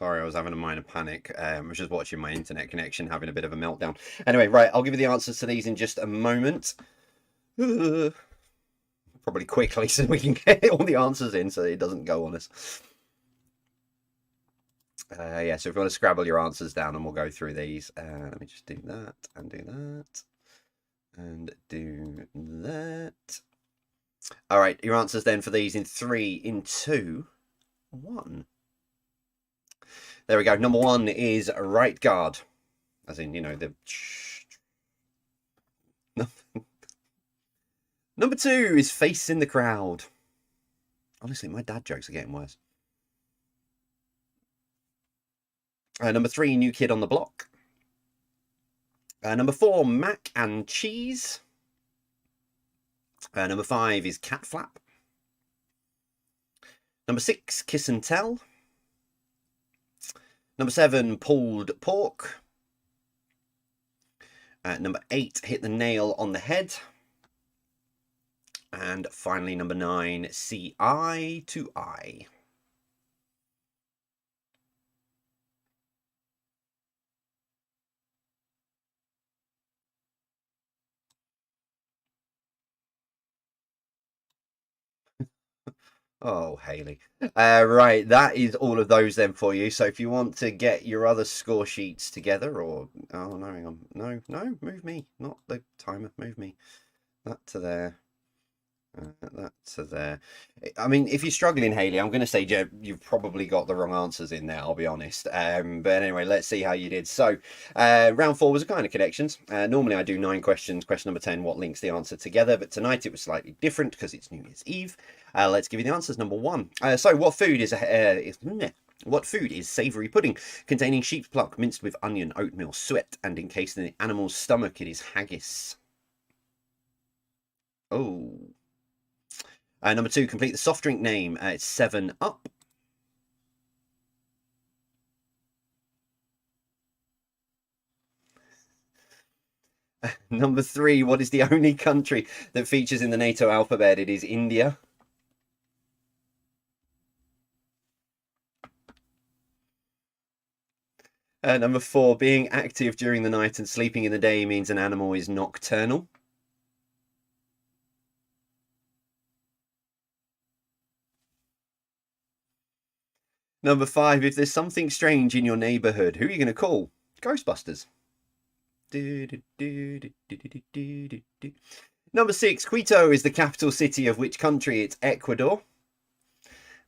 Speaker 1: Sorry, I was having a minor panic. I was just watching my internet connection having a bit of a meltdown. Anyway, right, I'll give you the answers to these in just a moment. Probably quickly so we can get all the answers in so it doesn't go on us. Yeah, so if you want to scrabble your answers down and we'll go through these. Let me just do that and do that and do that. All right, your answers then for these in 3, in 2, 1. There we go. Number 1 is right guard. As in, you know, the... Number 2 is face in the crowd. Honestly, my dad jokes are getting worse. Number 3, new kid on the block. Number 4, mac and cheese. Number 5 is cat flap. Number 6, kiss and tell. Number 7, pulled pork. Number 8, hit the nail on the head. And finally, number 9, see eye to eye. Oh, Haley. Right, that is all of those then for you. So if you want to get your other score sheets together, or... Oh, no, hang on. No, move me. Not the timer. Move me. That to there. That to there. I mean, if you're struggling, Haley, I'm going to say, Jeb, you've probably got the wrong answers in there, I'll be honest. But anyway, let's see how you did. So, round 4 was a kind of connections. Normally I do 9 questions. Question number 10, what links the answer together? But tonight it was slightly different because it's New Year's Eve. Let's give you the answers. Number 1. So, what food is savoury pudding containing sheep's pluck minced with onion, oatmeal, suet, and encased in the animal's stomach? It is haggis. Oh. Number 2, complete the soft drink name. It's 7 Up. Number 3, what is the only country that features in the NATO alphabet? It is India. Number 4, being active during the night and sleeping in the day means an animal is nocturnal. Number 5, if there's something strange in your neighbourhood, who are you going to call? Ghostbusters. Number 6, Quito is the capital city of which country? It's Ecuador.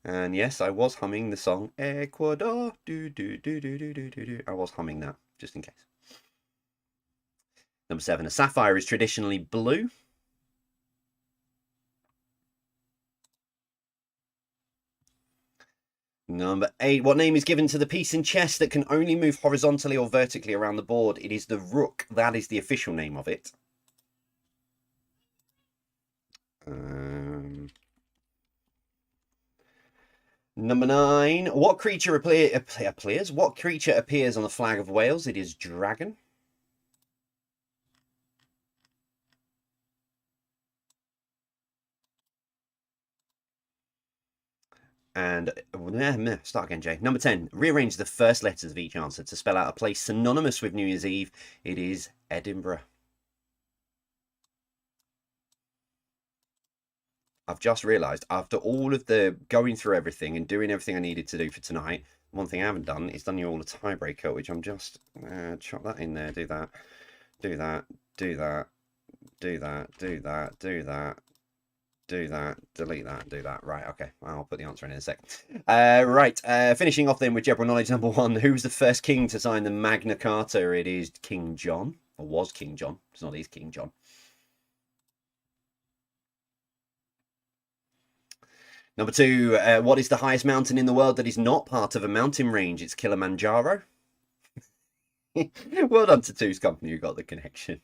Speaker 1: And yes, I was humming the song Ecuador. I was humming that, just in case. Number 7, a sapphire is traditionally blue. Number 8, what name is given to the piece in chess that can only move horizontally or vertically around the board? It is the rook. That is the official name of it. Number 9, what creature appears? What creature appears on the flag of Wales? It is dragon. And start again, Jay. Number 10, rearrange the first letters of each answer to spell out a place synonymous with New Year's Eve. It is Edinburgh. I've just realised, after all of the going through everything and doing everything I needed to do for tonight, one thing I haven't done is done you all a tiebreaker, which I'm just chop that in there, do that, do that, do that, do that, do that, do that. Do that, delete that, do that. Right, okay. I'll put the answer in a sec. Right, finishing off then with general knowledge number 1. Who's the first king to sign the Magna Carta? It is King John, or was King John. It's not his King John. Number 2, what is the highest mountain in the world that is not part of a mountain range? It's Kilimanjaro. Well done to Two's Company, who got the connection.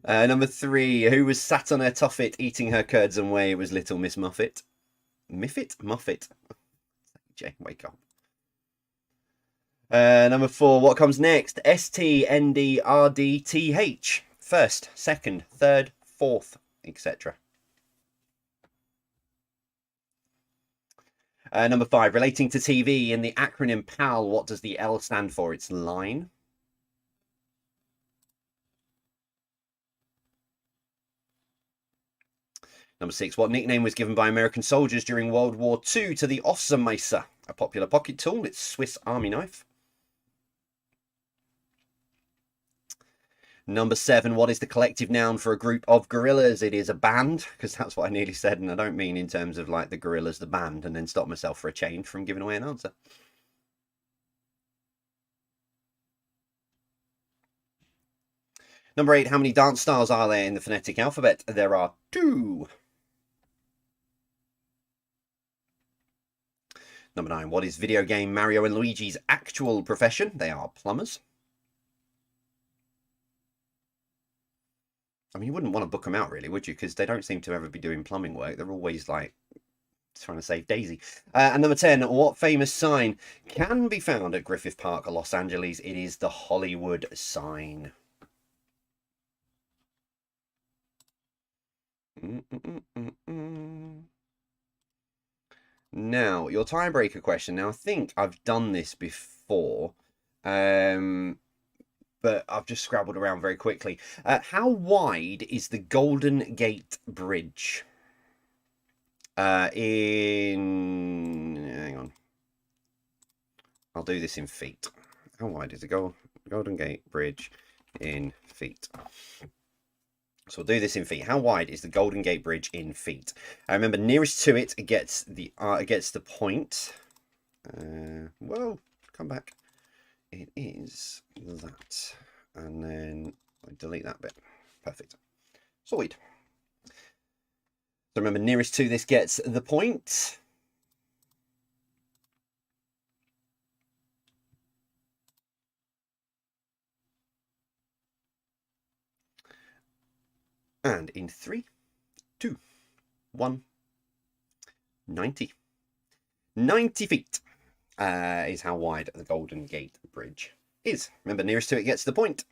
Speaker 1: Number 3, who was sat on her tuffet eating her curds and whey? It was Little Miss Muffet. Muffet. Jay, wake up. Number 4, what comes next? STNDRDTH. First, second, third, fourth, etc. Number 5, relating to TV, in the acronym PAL, what does the L stand for? It's line. Number 6, what nickname was given by American soldiers during World War II to the Messer, a popular pocket tool? It's Swiss Army knife. Number 7, what is the collective noun for a group of gorillas? It is a band, because that's what I nearly said, and I don't mean in terms of like the gorillas, the band, and then stop myself for a change from giving away an answer. Number 8, how many dance styles are there in the phonetic alphabet? There are 2. Number 9, what is video game Mario and Luigi's actual profession? They are plumbers. I mean, you wouldn't want to book them out, really, would you? Because they don't seem to ever be doing plumbing work. They're always, like, trying to save Daisy. And number 10, what famous sign can be found at Griffith Park, Los Angeles? It is the Hollywood sign. Now, your tiebreaker question. Now, I think I've done this before, but I've just scrabbled around very quickly. How wide is the Golden Gate Bridge? Hang on. I'll do this in feet. How wide is the Golden Gate Bridge in feet? So we'll do this in feet. How wide is the Golden Gate Bridge in feet? I remember nearest to it, it gets the point. Well, come back. It is that, and then I delete that bit. Perfect. Sweet. So remember, nearest to this gets the point. And in 3, 2, 1, 90. 90 feet is how wide the Golden Gate Bridge is. Remember, nearest to it gets the point.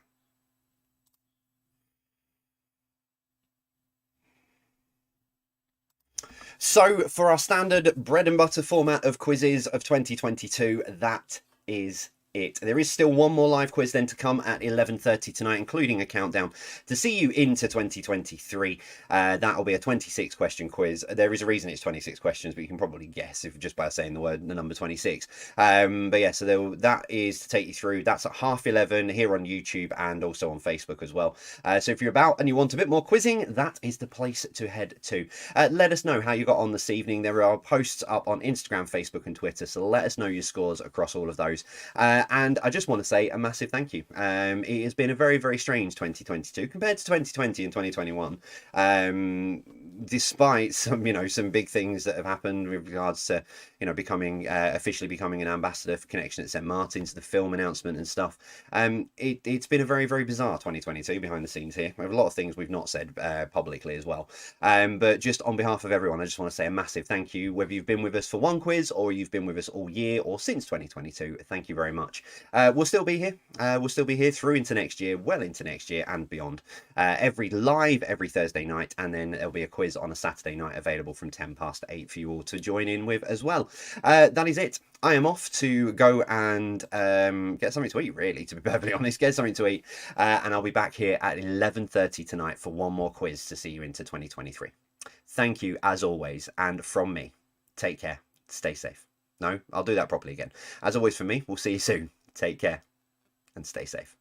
Speaker 1: So for our standard bread and butter format of quizzes of 2022, that is it. There is still one more live quiz then to come at 11:30 tonight, including a countdown to see you into 2023. That'll be a 26 question quiz. There is a reason it's 26 questions, but you can probably guess if just by saying the number 26. But yeah, so that is to take you through. That's at 11:30 here on YouTube and also on Facebook as well. So if you're about and you want a bit more quizzing, that is the place to head to. Let us know how you got on this evening. There are posts up on Instagram, Facebook and Twitter, so let us know your scores across all of those. And I just want to say a massive thank you. It has been a very, very strange 2022 compared to 2020 and 2021. Despite some big things that have happened with regards to, becoming officially becoming an ambassador for Connection at St. Martin's, the film announcement and stuff. It's been a very, very bizarre 2022 behind the scenes here. We have a lot of things we've not said publicly as well. But just on behalf of everyone, I just want to say a massive thank you, whether you've been with us for one quiz or you've been with us all year or since 2022. Thank you very much. We'll still be here. We'll still be here through into next year, well into next year and beyond. Every Thursday night, and then there'll be a quiz on a Saturday night available from 8:10 for you all to join in with as well. That is it. I am off to go and get something to eat, really, to be perfectly honest. Get something to eat. And I'll be back here at 11:30 tonight for one more quiz to see you into 2023. Thank you, as always. And from me, take care. Stay safe. No, I'll do that properly again. As always, from me, we'll see you soon. Take care and stay safe.